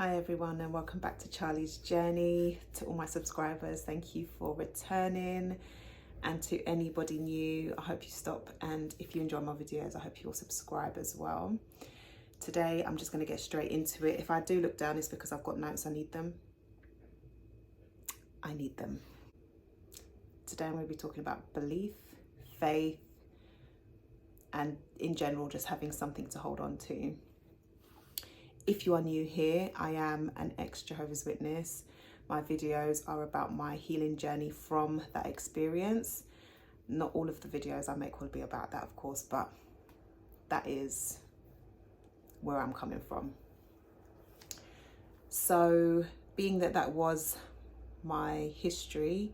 Hi everyone, and welcome back to Charlie's Journey. To all my subscribers, thank you for returning, and to anybody new, I hope you stop, and if you enjoy my videos, I hope you'll subscribe as well. Today I'm just going to get straight into it. If I do look down, it's because I've got notes. I need them. Today I'm going to be talking about belief, faith, and in general just having something to hold on to. If you are new here, I am an ex-Jehovah's Witness. My videos are about my healing journey from that experience. Not all of the videos I make will be about that, of course, but that is where I'm coming from. So, being that that was my history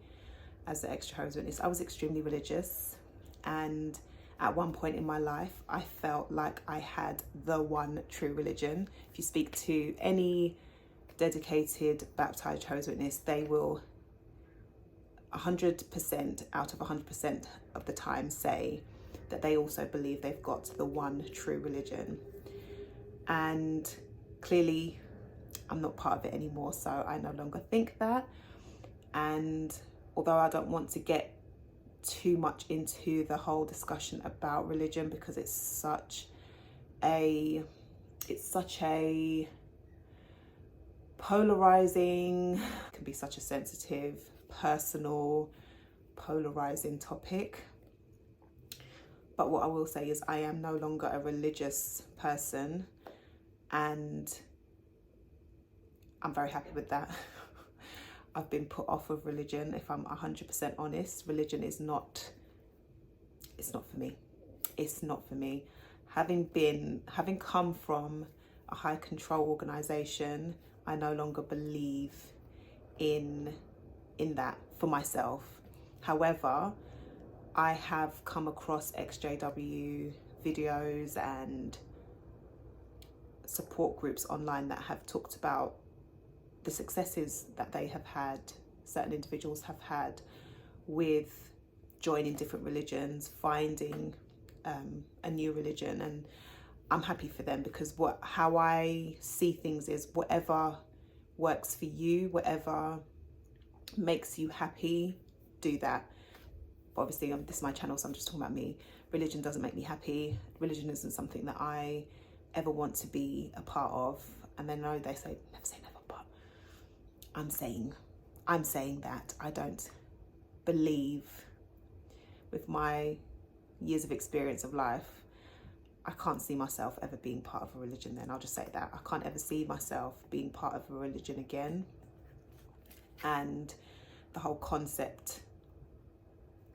as an ex-Jehovah's Witness, I was extremely religious, and at one point in my life, I felt like I had the one true religion. If you speak to any dedicated baptized Jehovah's Witness, they will 100% out of 100% of the time say that they also believe they've got the one true religion. And clearly, I'm not part of it anymore, so I no longer think that. And although I don't want to get too much into the whole discussion about religion, because it's such a polarizing, can be such a sensitive, personal, polarizing topic. But what I will say is I am no longer a religious person, and I'm very happy with that. I've been put off of religion. If I'm 100% honest, religion is not, it's not for me. It's not for me. Having come from a high control organization, I no longer believe in that for myself. However, I have come across ex-JW videos and support groups online that have talked about the successes that they have had, certain individuals have had with joining different religions, finding a new religion, and I'm happy for them, because how I see things is whatever works for you, whatever makes you happy, do that. But obviously, this is my channel, so I'm just talking about me. Religion doesn't make me happy. Religion isn't something that I ever want to be a part of. And then I know they say never say never, but I'm saying that I don't believe, with my years of experience of life, I can't see myself ever being part of a religion then. I'll just say that. I can't ever see myself being part of a religion again. And the whole concept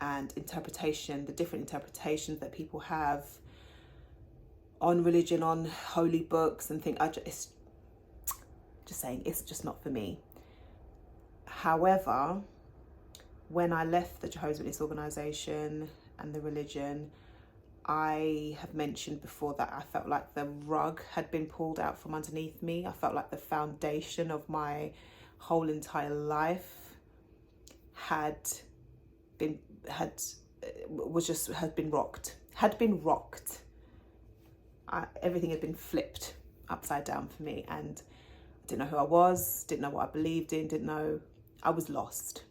and interpretation, the different interpretations that people have on religion, on holy books and things, just saying, it's just not for me. However, when I left the Jehovah's Witness organisation and the religion, I have mentioned before that I felt like the rug had been pulled out from underneath me. I felt like the foundation of my whole entire life had been rocked. Everything had been flipped upside down for me, and I didn't know who I was, didn't know what I believed in, didn't know. I was lost.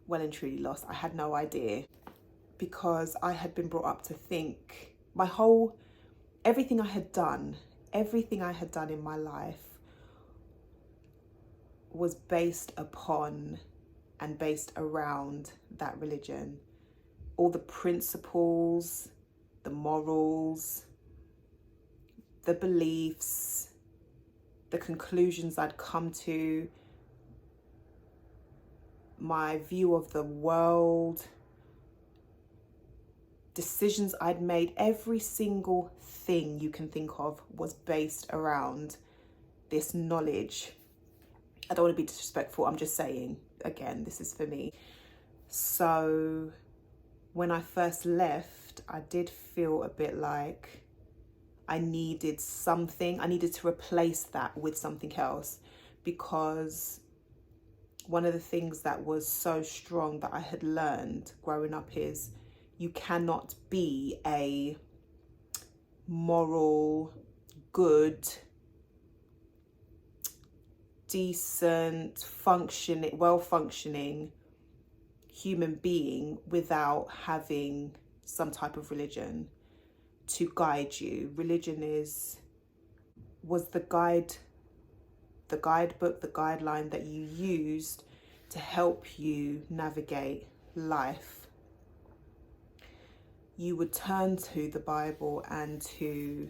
Well and truly lost. I had no idea, because I had been brought up to think everything I had done in my life was based upon and based around that religion. All the principles, the morals, the beliefs, the conclusions I'd come to, my view of the world, decisions I'd made, every single thing you can think of was based around this knowledge. I don't want to be disrespectful, I'm just saying, again, this is for me. So when I first left, I did feel a bit like I needed something. I needed to replace that with something else, because one of the things that was so strong that I had learned growing up is you cannot be a moral, good decent, well-functioning human being without having some type of religion to guide you. Religion was the guidebook, the guideline that you used to help you navigate life. You would turn to the Bible and to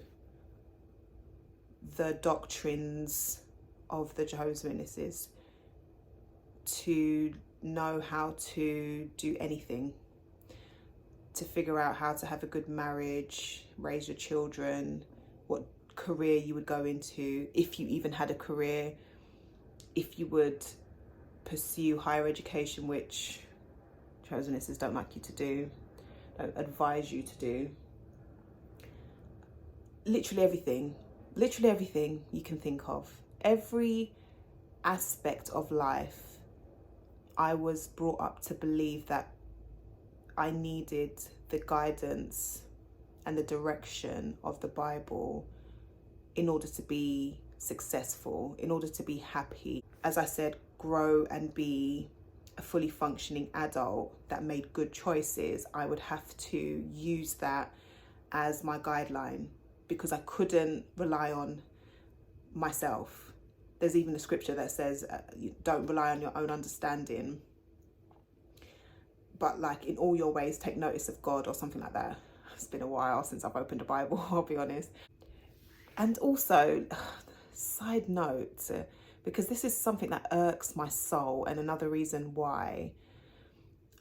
the doctrines of the Jehovah's Witnesses to know how to do anything, to figure out how to have a good marriage, raise your children, what career you would go into, if you even had a career, if you would pursue higher education, which Jehovah's Witnesses don't like you to do, don't advise you to do. Literally everything you can think of. Every aspect of life, I was brought up to believe that I needed the guidance and the direction of the Bible in order to be successful, in order to be happy. As I said, grow and be a fully functioning adult that made good choices. I would have to use that as my guideline because I couldn't rely on myself. There's even a scripture that says, don't rely on your own understanding, but like in all your ways, take notice of God or something like that. It's been a while since I've opened a Bible, I'll be honest. And also, side note, because this is something that irks my soul and another reason why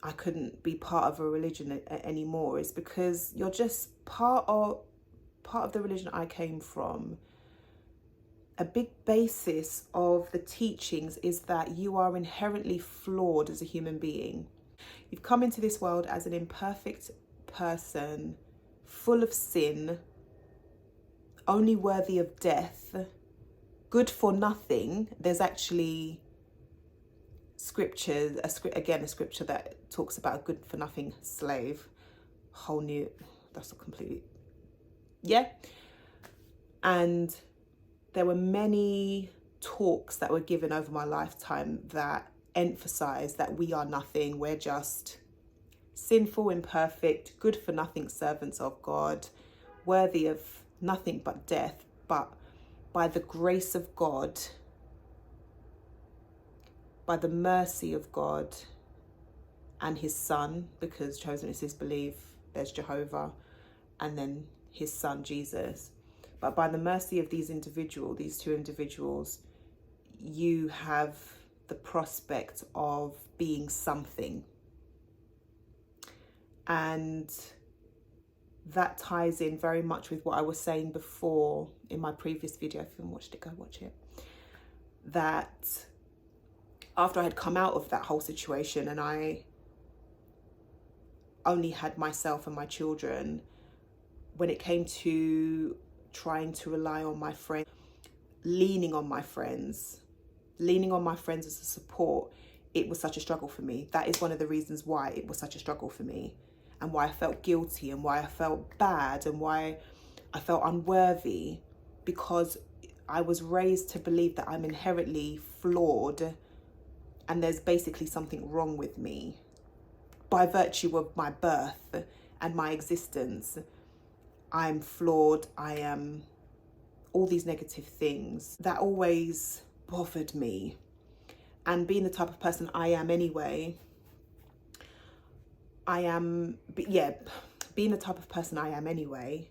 I couldn't be part of a religion anymore is because you're just part of the religion I came from. A big basis of the teachings is that you are inherently flawed as a human being. You've come into this world as an imperfect person, full of sin, only worthy of death, good for nothing. There's actually a scripture that talks about a good for nothing slave. And there were many talks that were given over my lifetime that emphasize that we are nothing. We're just sinful, imperfect, good for nothing servants of God, worthy of nothing but death. But by the grace of God, by the mercy of God and his son, because Jehovah's Witnesses believe there's Jehovah and then his son Jesus, but by the mercy of these two individuals, you have the prospect of being something. And that ties in very much with what I was saying before in my previous video. If you haven't watched it, go watch it. That after I had come out of that whole situation and I only had myself and my children, when it came to trying to rely on my friends, leaning on my friends as a support, it was such a struggle for me. That is one of the reasons why it was such a struggle for me, and why I felt guilty, and why I felt bad, and why I felt unworthy, because I was raised to believe that I'm inherently flawed and there's basically something wrong with me by virtue of my birth and my existence. I'm flawed, I am all these negative things that always bothered me. And being the type of person I am anyway, being the type of person I am anyway,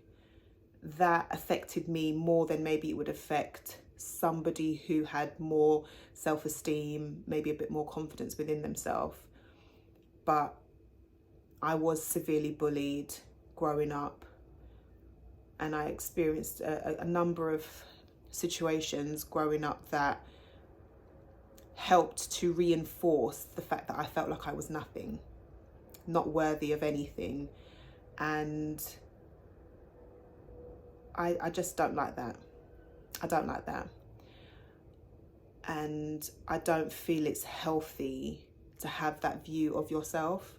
that affected me more than maybe it would affect somebody who had more self-esteem, maybe a bit more confidence within themselves. But I was severely bullied growing up, and I experienced a number of situations growing up that helped to reinforce the fact that I felt like I was nothing, not worthy of anything. And I just don't like that. I don't like that. And I don't feel it's healthy to have that view of yourself.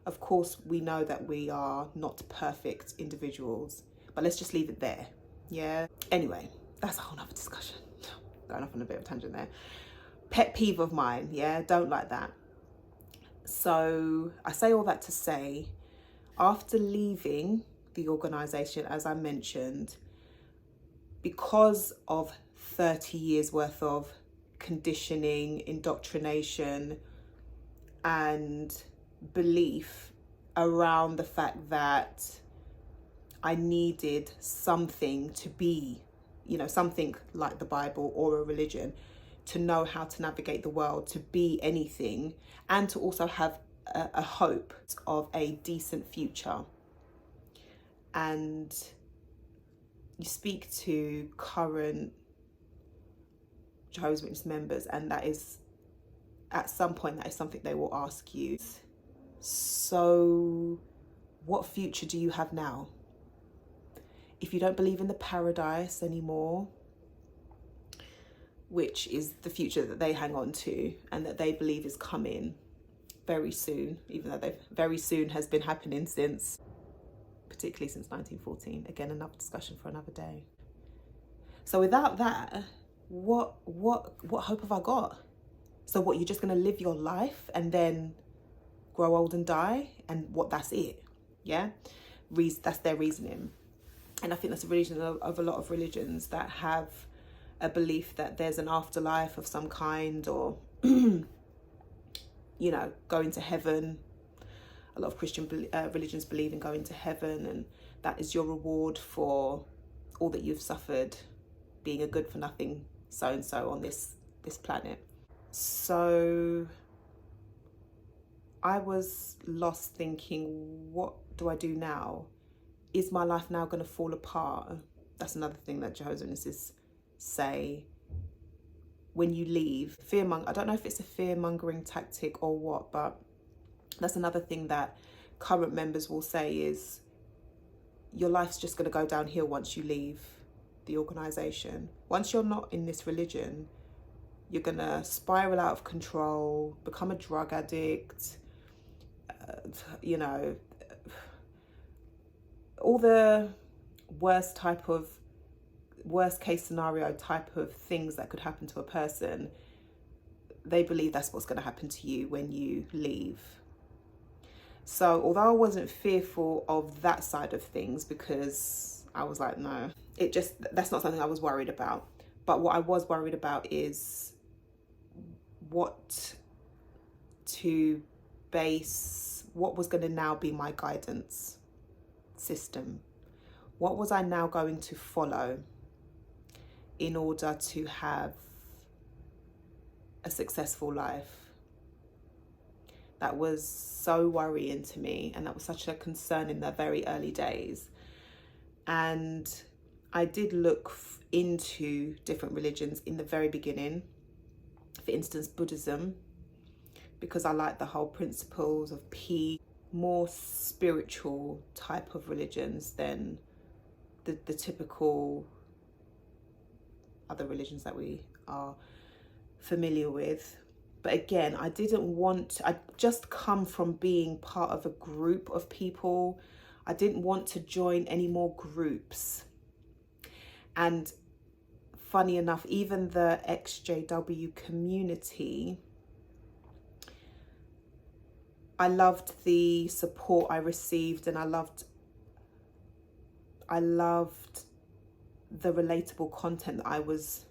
Of course, we know that we are not perfect individuals, but let's just leave it there. Yeah. Anyway, that's a whole nother discussion. Going off on a bit of a tangent there. pet peeve of mine. Yeah, don't like that. So I say all that to say, after leaving the organisation, as I mentioned, because of 30 years worth of conditioning, indoctrination, and belief around the fact that I needed something to be, something like the Bible or a religion, to know how to navigate the world, to be anything, and to also have a hope of a decent future. And you speak to current Jehovah's Witness members, and that is, at some point, that is something they will ask you. So what future do you have now? If you don't believe in the paradise anymore, which is the future that they hang on to and that they believe is coming very soon, even though very soon has been happening particularly since 1914. Again, another discussion for another day. So without that, what hope have I got? So what, you're just going to live your life and then grow old and die, and that's it? Yeah, that's their reasoning. And I think that's a religion of a lot of religions that have a belief that there's an afterlife of some kind, or going to heaven. A lot of Christian religions believe in going to heaven, and that is your reward for all that you've suffered, being a good for nothing so-and-so on this planet. So I was lost, thinking, what do I do now? Is my life now going to fall apart? That's another thing that Jehovah's Witnesses say. When you leave, I don't know if it's a fear-mongering tactic or what, but that's another thing that current members will say is, your life's just going to go downhill once you leave the organisation. Once you're not in this religion, you're going to spiral out of control, become a drug addict, all the worst case scenario type of things that could happen to a person. They believe that's what's going to happen to you when you leave. So although I wasn't fearful of that side of things, because I was like, no, that's not something I was worried about. But what I was worried about is what was going to now be my guidance system. What was I now going to follow in order to have a successful life? That was so worrying to me, and that was such a concern in the very early days. And I did look into different religions in the very beginning. For instance, Buddhism, because I like the whole principles of peace, more spiritual type of religions than the typical other religions that we are familiar with. But again, I just come from being part of a group of people. I didn't want to join any more groups. And funny enough, even the XJW community, I loved the support I received, and I loved the relatable content that I was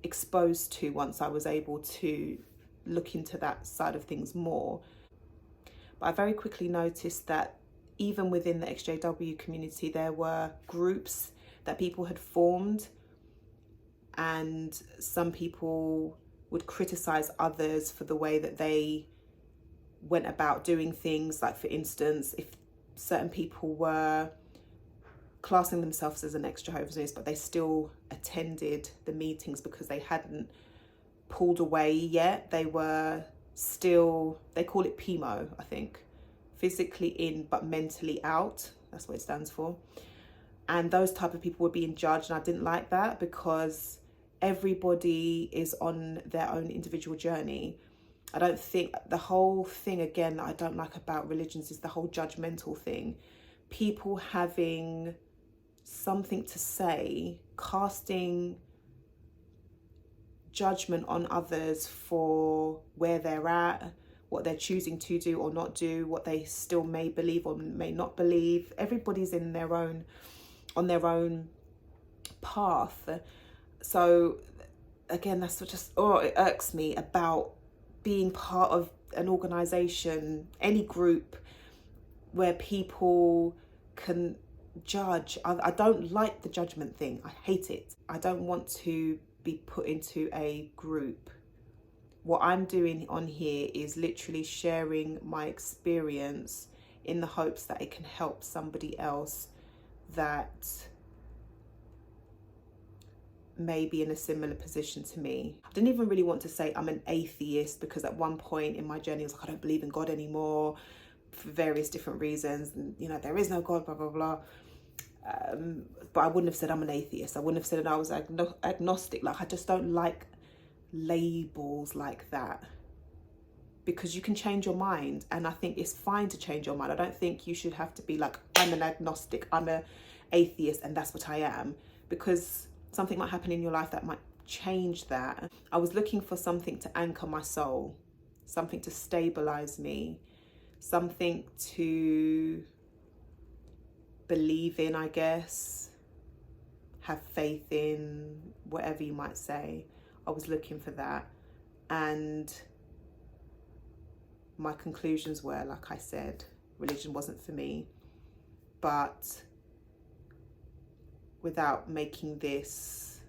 exposed to once I was able to look into that side of things more. But I very quickly noticed that even within the XJW community, there were groups that people had formed, and some people would criticize others for the way that they went about doing things. Like, for instance, if certain people were classing themselves as an ex-Jehovah's Witness, but they still attended the meetings because they hadn't pulled away yet. They were still, they call it PMO, I think, physically in but mentally out. That's what it stands for. And those type of people were being judged, and I didn't like that, because everybody is on their own individual journey. I don't think, the whole thing again that I don't like about religions is the whole judgmental thing. People having something to say, casting judgment on others for where they're at, what they're choosing to do or not do, what they still may believe or may not believe. Everybody's on their own path. So again, that's what just, it irks me about being part of an organization, any group where people can judge. I don't like the judgment thing. I hate it. I don't want to be put into a group. What I'm doing on here is literally sharing my experience in the hopes that it can help somebody else that may be in a similar position to me. I didn't even really want to say I'm an atheist, because at one point in my journey I was like, I don't believe in God anymore for various different reasons, and there is no God, blah blah blah. But I wouldn't have said I'm an atheist. I wouldn't have said that I was agnostic. Like, I just don't like labels like that, because you can change your mind, and I think it's fine to change your mind. I don't think you should have to be like, I'm an agnostic, I'm an atheist, and that's what I am, because something might happen in your life that might change that. I was looking for something to anchor my soul, something to stabilize me, something to believe in, I guess, have faith in, whatever you might say. I was looking for that, and my conclusions were, like I said, religion wasn't for me. But without making this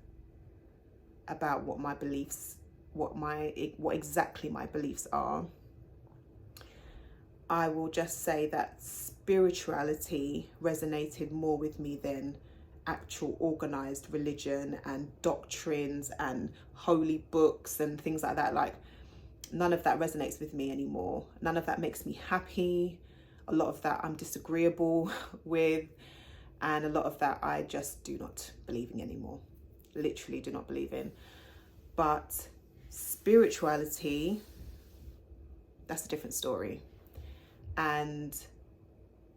about what my beliefs, what exactly my beliefs are, I will just say that spirituality resonated more with me than actual organized religion and doctrines and holy books and things like that. Like, none of that resonates with me anymore. None of that makes me happy. A lot of that I'm disagreeable with, and a lot of that I just do not believe in anymore. Literally do not believe in. But spirituality, that's a different story. And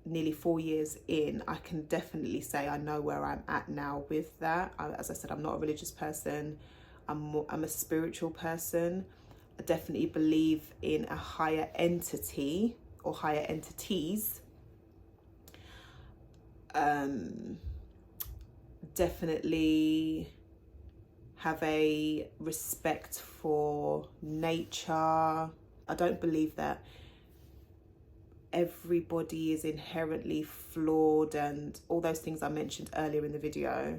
nearly 4 years in, I can definitely say I know where I'm at now with that. As I said, I'm not a religious person. I'm a spiritual person. I definitely believe in a higher entity or higher entities. Definitely have a respect for nature. I don't believe that everybody is inherently flawed and all those things I mentioned earlier in the video.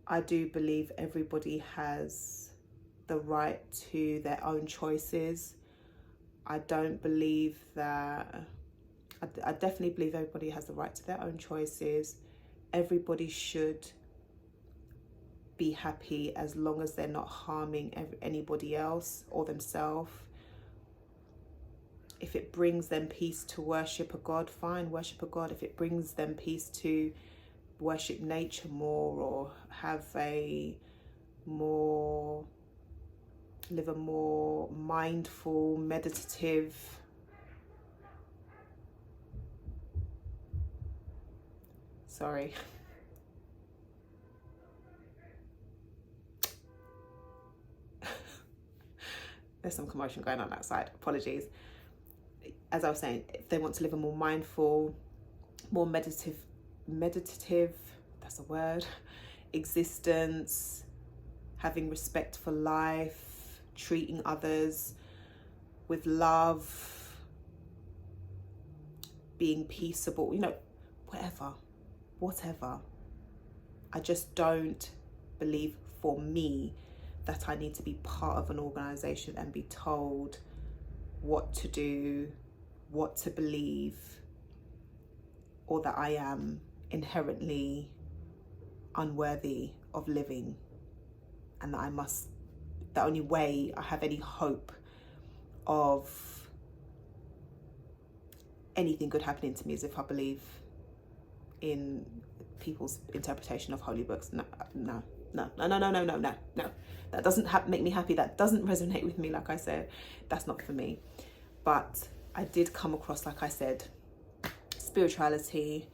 I do believe everybody has the right to their own choices. I don't believe that, I definitely believe everybody has the right to their own choices. Everybody should be happy as long as they're not harming anybody else or themselves. If it brings them peace to worship a God, fine, worship a God. If it brings them peace to worship nature more, or live a more mindful, meditative, sorry. There's some commotion going on outside, apologies. As I was saying, if they want to live a more mindful, more meditative, that's a word, existence, having respect for life, treating others with love, being peaceable, whatever. I just don't believe, for me, that I need to be part of an organization and be told what to do, what to believe, or that I am inherently unworthy of living, and that the only way I have any hope of anything good happening to me is if I believe in people's interpretation of holy books. No. That doesn't make me happy. That doesn't resonate with me. Like I said, that's not for me. But I did come across, like I said, spirituality.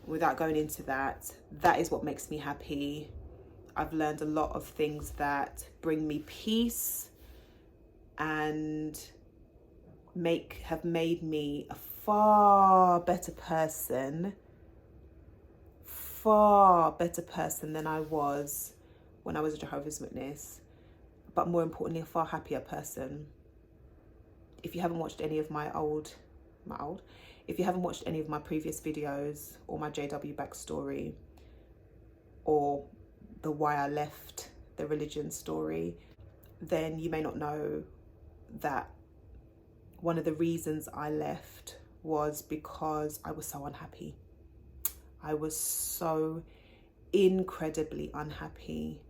Without going into that, that is what makes me happy. I've learned a lot of things that bring me peace and have made me a far better person than I was when I was a Jehovah's Witness, but more importantly, a far happier person. If you haven't watched any of if you haven't watched any of my previous videos or my JW backstory or the why I left the religion story, then you may not know that one of the reasons I left was because I was so unhappy. I was so incredibly unhappy,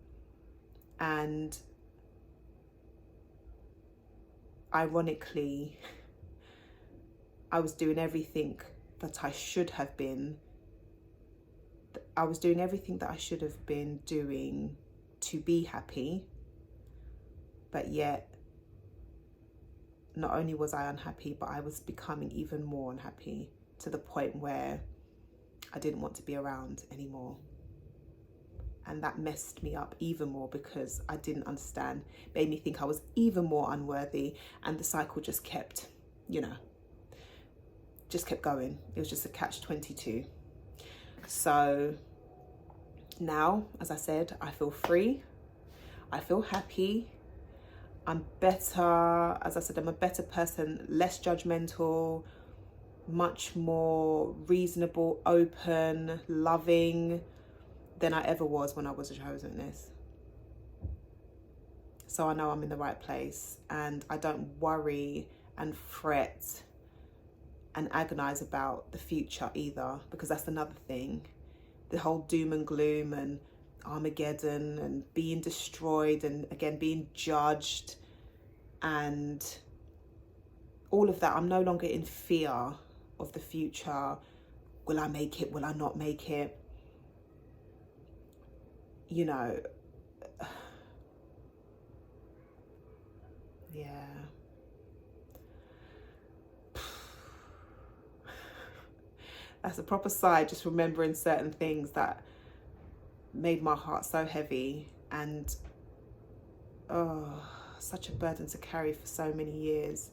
and ironically, I was doing everything that I should have been. I was doing everything that I should have been doing to be happy, but yet not only was I unhappy, but I was becoming even more unhappy, to the point where I didn't want to be around anymore. And that messed me up even more because I didn't understand, made me think I was even more unworthy, and the cycle just kept, just kept going. It was just a catch-22. So now, as I said, I feel free, I feel happy, I'm better. As I said, I'm a better person, less judgmental, much more reasonable, open, loving than I ever was when I was a Jehovah's Witness. So I know I'm in the right place, and I don't worry and fret and agonize about the future either, because that's another thing. The whole doom and gloom and Armageddon and being destroyed and again being judged and all of that. I'm no longer in fear of the future. Will I make it? Will I not make it? Yeah. That's a proper sigh, just remembering certain things that made my heart so heavy, and such a burden to carry for so many years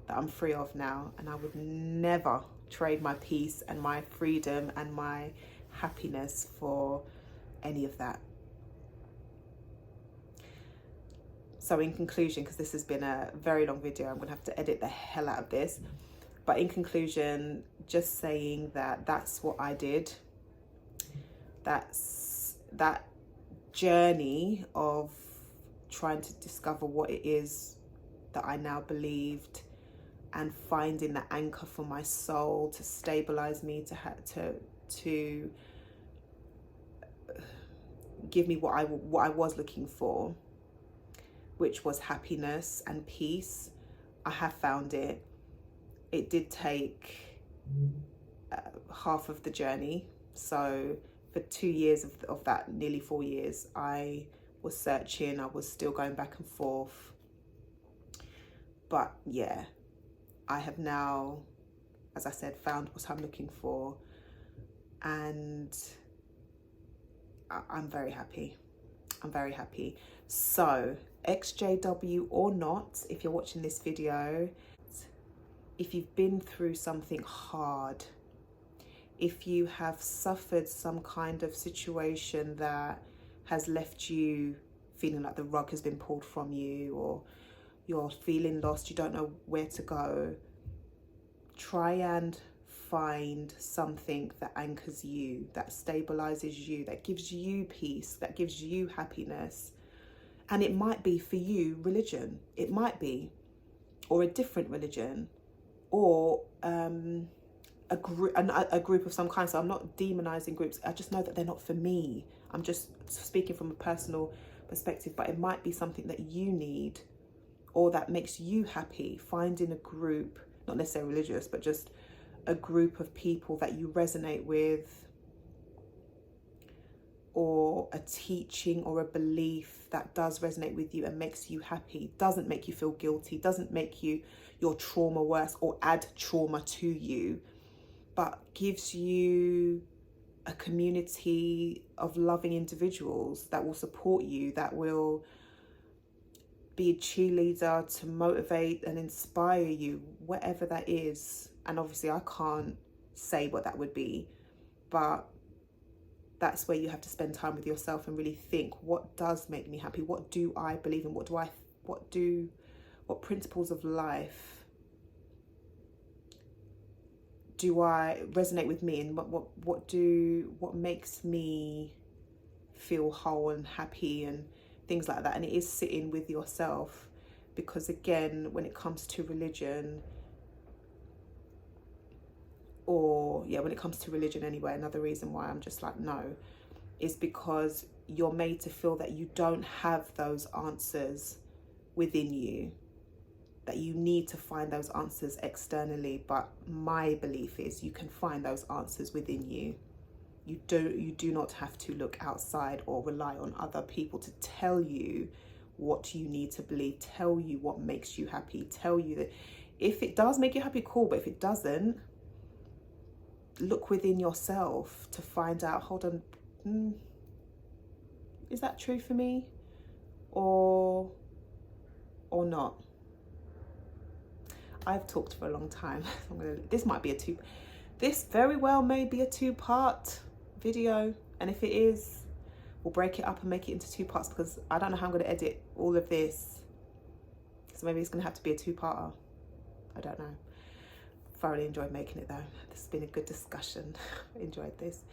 that I'm free of now. And I would never trade my peace and my freedom and my happiness for any of that. So in conclusion, because this has been a very long video, I'm gonna have to edit the hell out of this. But in conclusion, just saying that that's what I did. That's that journey of trying to discover what it is that I now believed, and finding that anchor for my soul to stabilize me, to give me what I was looking for, which was happiness and peace. I have found it. It did take half of the journey. So for 2 years of that, nearly 4 years, I was searching. I was still going back and forth. But yeah, I have now, as I said, found what I'm looking for. And I'm very happy. I'm very happy. So XJW or not, if you're watching this video, if you've been through something hard, if you have suffered some kind of situation that has left you feeling like the rug has been pulled from you, or you're feeling lost, you don't know where to go, try and find something that anchors you, that stabilizes you, that gives you peace, that gives you happiness. And it might be for you religion, it might be, or a different religion, or a group of some kind. So I'm not demonizing groups, I just know that they're not for me. I'm just speaking from a personal perspective, but it might be something that you need or that makes you happy. Finding a group, not necessarily religious, but just a group of people that you resonate with, or a teaching or a belief that does resonate with you and makes you happy, doesn't make you feel guilty, doesn't make your trauma worse or add trauma to you, but gives you a community of loving individuals that will support you, that will be a cheerleader to motivate and inspire you, whatever that is. And obviously I can't say what that would be, but that's where you have to spend time with yourself and really think, what does make me happy? What do I believe in? What principles of life do I resonate with me, and what makes me feel whole and happy and things like that. And it is sitting with yourself, because again, when it comes to religion, when it comes to religion anyway, another reason why I'm just like, no, is because you're made to feel that you don't have those answers within you, that you need to find those answers externally. But my belief is you can find those answers within you. You do not have to look outside or rely on other people to tell you what you need to believe, tell you what makes you happy, tell you that if it does make you happy, cool, but if it doesn't, look within yourself to find out, hold on, is that true for me or not? I've talked for a long time. This very well may be a two-part video, and if it is, we'll break it up and make it into two parts, because I don't know how I'm going to edit all of this, so maybe it's going to have to be a two-parter. I don't know. Thoroughly enjoyed making it though. This has been a good discussion. Enjoyed this.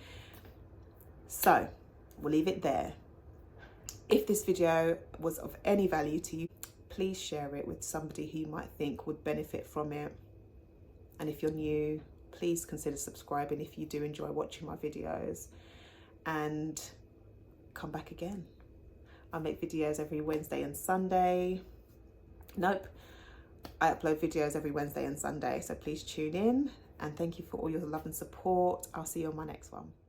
So we'll leave it there. If this video was of any value to you, please share it with somebody who you might think would benefit from it. And if you're new, please consider subscribing if you do enjoy watching my videos, and come back again. I make videos every Wednesday and Sunday. Nope. I upload videos every Wednesday and Sunday, so please tune in, and thank you for all your love and support. I'll see you on my next one.